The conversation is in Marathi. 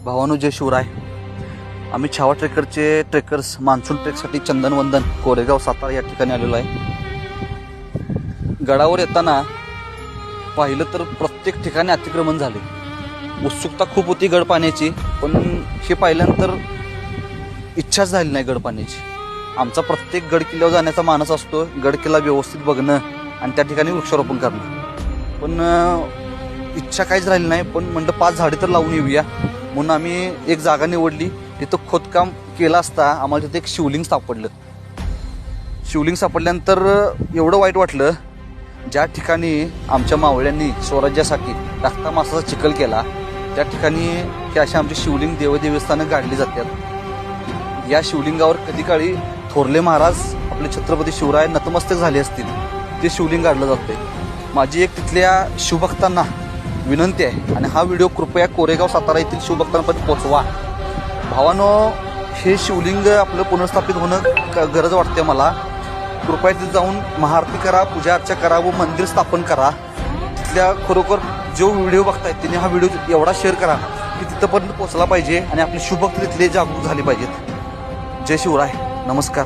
भावानो जय शिवराय. आम्ही छावा ट्रेकर्स मान्सून ट्रेकसाठी चंदनवंदन कोरेगाव सातारा या ठिकाणी आलेलो आहे. गडावर येताना पाहिलं तर प्रत्येक ठिकाणी अतिक्रमण झाले. उत्सुकता खूप होती गड पाण्याची, पण हे पाहिल्यानंतर इच्छाच झाली नाही गड पाण्याची. आमचा प्रत्येक गड किल्ल्यावर जाण्याचा मानस असतो, गड किल्ला व्यवस्थित बघणं आणि त्या ठिकाणी वृक्षारोपण करणं, पण इच्छा काहीच राहिली नाही. पण म्हणलं 5 झाडे तर लावून येऊया म्हणून आम्ही एक जागा निवडली. तिथं खोदकाम केलं असता आम्हाला तिथे एक शिवलिंग सापडलं. शिवलिंग सापडल्यानंतर एवढं वाईट वाटलं, ज्या ठिकाणी आमच्या मावळ्यांनी स्वराज्यासाठी रक्ता मासाचा चिखल केला त्या ठिकाणी हे असे आमचे शिवलिंग देवस्थानं गाडली जातात. या शिवलिंगावर कधी काळी थोरले महाराज आपले छत्रपती शिवराय नतमस्तक झाले असतील, ते शिवलिंग गाडलं जाते. माझी एक तिथल्या शिवभक्तांना विनंती आहे, आणि हा व्हिडिओ कृपया कोरेगाव सातारा येथील शिवभक्तांपर्यंत पोहोचवा. भावानो, हे शिवलिंग आपलं पुनर्स्थापित होणं गरज वाटते मला. कृपया तिथे जाऊन महाआरती करा, पूजा अर्चा करा व मंदिर स्थापन करा. तिथल्या खरोखर जो व्हिडिओ बघतायत त्यांनी हा व्हिडिओ एवढा शेअर करा की तिथंपर्यंत पोहोचला पाहिजे आणि आपले शिवभक्त तिथले जागरूक झाले पाहिजेत. जय शिवराय. नमस्कार.